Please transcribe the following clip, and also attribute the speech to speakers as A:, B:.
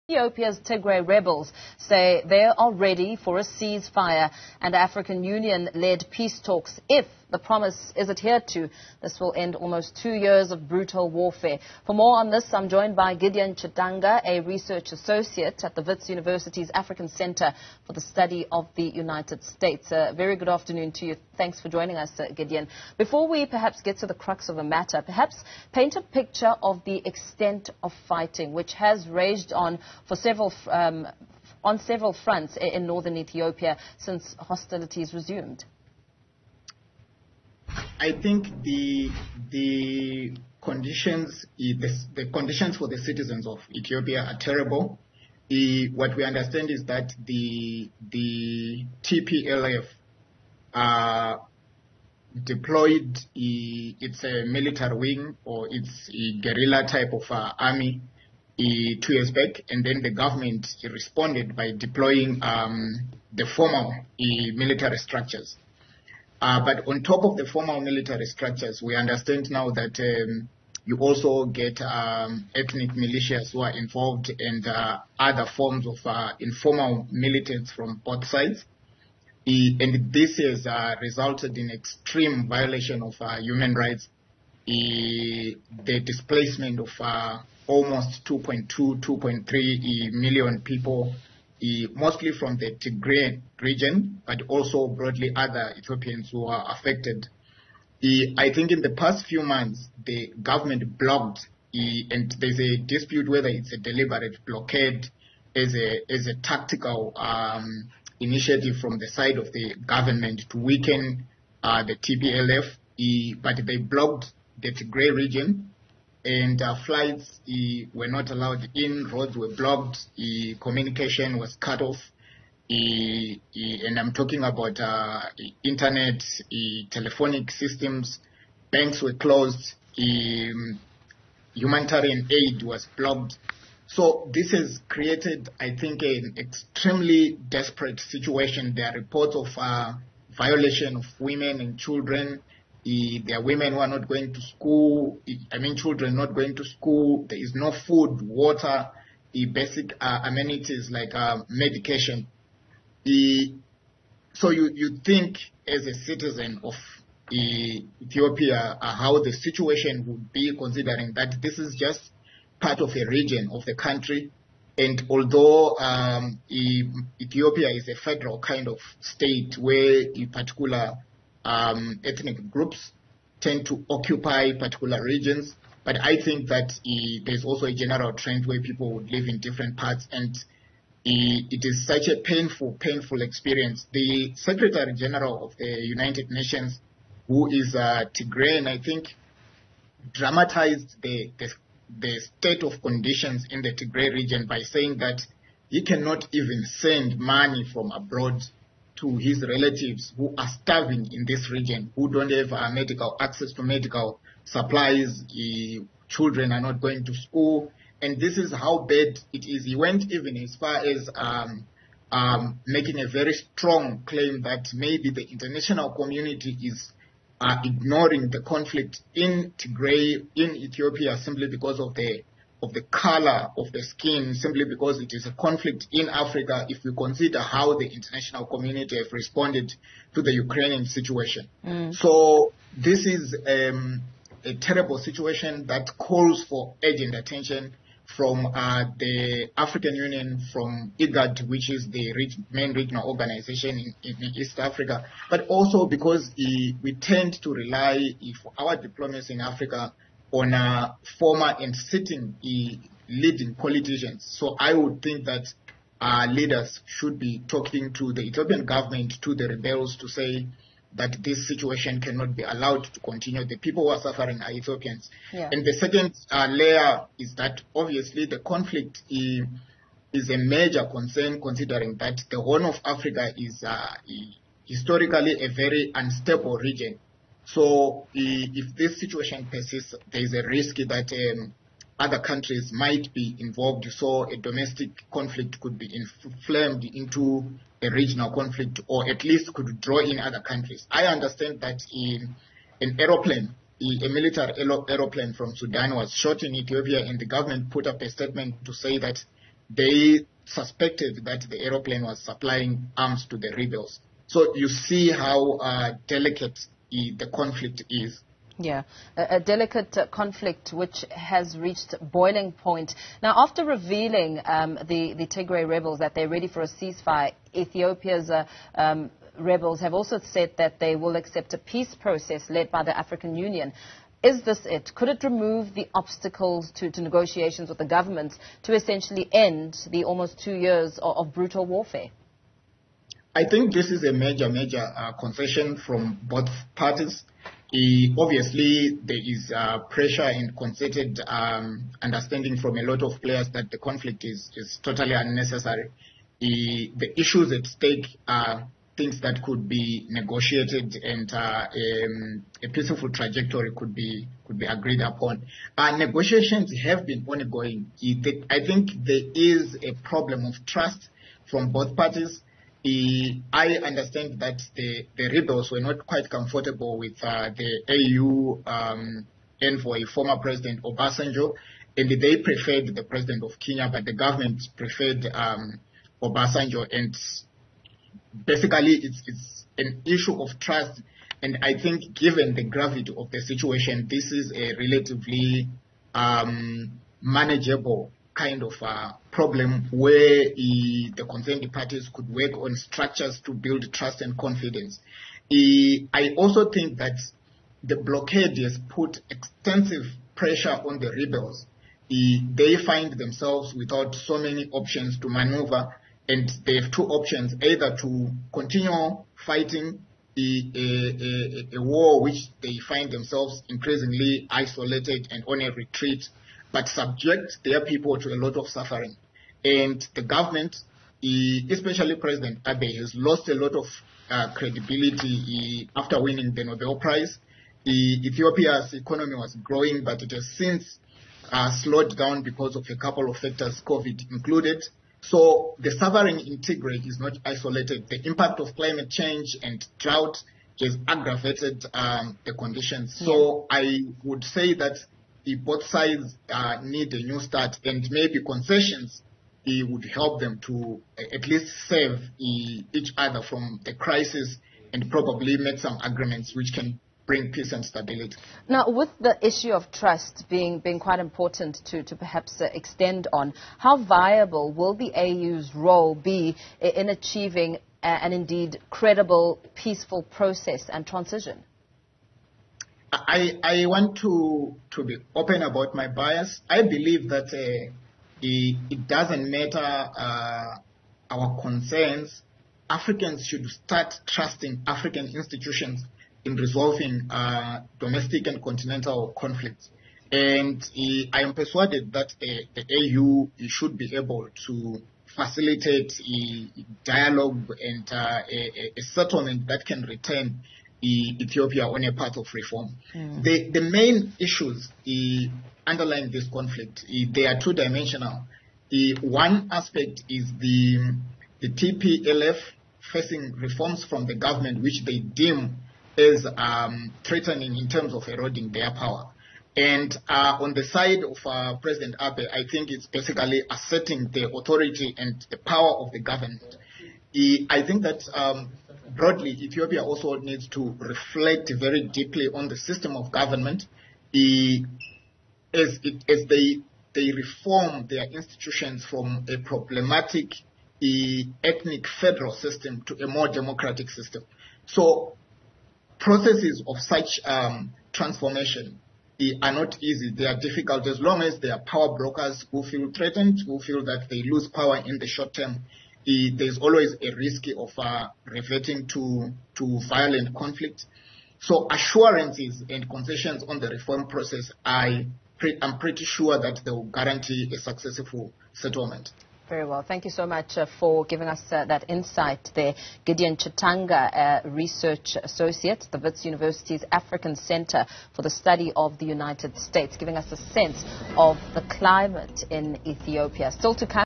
A: Ethiopia's Tigray rebels say they are ready for a ceasefire and African Union-led peace talks. If the promise is adhered to, this will end almost 2 years of brutal warfare. For more on this, I'm joined by Gideon Chitanga, a research associate at the Wits University's African Center for the Study of the United States. Very good afternoon to you. Thanks for joining us, Gideon. Before we perhaps get to the crux of the matter, perhaps paint a picture of the extent of fighting, which has raged on for several fronts in northern Ethiopia since hostilities resumed.
B: I think the conditions for the citizens of Ethiopia are terrible. What we understand is that the TPLF deployed its a military wing or its a guerrilla type of army 2 years back, and then the government responded by deploying the formal military structures. But on top of the formal military structures, we understand now that you also get ethnic militias who are involved and other forms of informal militants from both sides. And this has resulted in extreme violation of human rights, the displacement of almost 2.3 million people, mostly from the Tigray region, but also broadly other Ethiopians who are affected. I think in the past few months, the government blocked, and there's a dispute whether it's a deliberate blockade as a tactical initiative from the side of the government to weaken the TPLF, but they blocked the Tigray region, and flights were not allowed in, roads were blocked, communication was cut off, and I'm talking about internet, telephonic systems, banks were closed, humanitarian aid was blocked. So this has created, I think, an extremely desperate situation. There are reports of violation of women and children. There are women who are not going to school. Children not going to school. There is no food, water, basic amenities like medication. So you think as a citizen of Ethiopia how the situation would be, considering that this is just part of a region of the country. And although Ethiopia is a federal kind of state where in particular ethnic groups tend to occupy particular regions, but I think that there's also a general trend where people would live in different parts, and it is such a painful experience. The Secretary General of the United Nations, who is Tigrayan, I think, dramatized the state of conditions in the Tigray region by saying that he cannot even send money from abroad to his relatives who are starving in this region, who don't have access to medical supplies. Children are not going to school, and this is how bad it is. He went even as far as making a very strong claim that maybe the international community is ignoring the conflict in Tigray, in Ethiopia, simply because of the color of the skin, simply because it is a conflict in Africa, if we consider how the international community have responded to the Ukrainian situation. So this is a terrible situation that calls for urgent attention from the African Union, from IGAD, which is the main regional organization in East Africa, but also because we tend to rely for our diplomacy in Africa on former and sitting leading politicians. So I would think that leaders should be talking to the Ethiopian government, to the rebels, to say that this situation cannot be allowed to continue. The people who are suffering are Ethiopians. Yeah. And the second layer is that obviously the conflict is a major concern, considering that the Horn of Africa is historically a very unstable region. So if this situation persists, there is a risk that other countries might be involved. So a domestic conflict could be inflamed into a regional conflict, or at least could draw in other countries. I understand that an aeroplane, a military aeroplane from Sudan was shot in Ethiopia, and the government put up a statement to say that they suspected that the aeroplane was supplying arms to the rebels. So you see how delicate the conflict is.
A: Yeah, a delicate conflict which has reached boiling point. Now, after revealing the Tigray rebels that they're ready for a ceasefire, Ethiopia's rebels have also said that they will accept a peace process led by the African Union. Is this it? Could it remove the obstacles to negotiations with the government to essentially end the almost 2 years of brutal warfare?
B: I think this is a major concession from both parties. Obviously, there is pressure and concerted understanding from a lot of players that the conflict is totally unnecessary. The issues at stake are things that could be negotiated, and a peaceful trajectory could be agreed upon. Negotiations have been ongoing. I think there is a problem of trust from both parties. I understand that the rebels were not quite comfortable with the AU envoy, former President Obasanjo, and they preferred the President of Kenya, but the government preferred Obasanjo, and basically it's an issue of trust. And I think given the gravity of the situation, this is a relatively manageable kind of problem where the concerned parties could work on structures to build trust and confidence. I also think that the blockade has put extensive pressure on the rebels. They find themselves without so many options to maneuver, and they have two options: either to continue fighting a war which they find themselves increasingly isolated and on a retreat, but subject their people to a lot of suffering. And the government, especially President Abe, has lost a lot of credibility after winning the Nobel Prize. Ethiopia's economy was growing, but it has since slowed down because of a couple of factors, COVID included. So the suffering in Tigray is not isolated. The impact of climate change and drought has aggravated the conditions. So I would say that both sides need a new start, and maybe concessions would help them to at least save each other from the crisis, and probably make some agreements which can bring peace and stability.
A: Now, with the issue of trust being quite important to perhaps extend on, how viable will the AU's role be in achieving an indeed credible, peaceful process and transition?
B: I want to be open about my bias. I believe that it doesn't matter our concerns. Africans should start trusting African institutions in resolving domestic and continental conflicts. And I am persuaded that the AU should be able to facilitate dialogue and a settlement that can return Ethiopia on a path of reform. The main issues underlying this conflict, they are two-dimensional. One aspect is the TPLF facing reforms from the government, which they deem as threatening in terms of eroding their power. And on the side of President Abe, I think it's basically asserting the authority and the power of the government. I think that broadly, Ethiopia also needs to reflect very deeply on the system of government as they reform their institutions from a problematic ethnic federal system to a more democratic system. So processes of such transformation are not easy. They are difficult as long as there are power brokers who feel threatened, who feel that they lose power in the short term. There's always a risk of reverting to violent conflict. So assurances and concessions on the reform process, I'm pretty sure that they will guarantee a successful settlement.
A: Very well. Thank you so much for giving us that insight there. Gideon Chitanga, Research Associate, the Wits University's African Center for the Study of the United States, giving us a sense of the climate in Ethiopia. Still to come.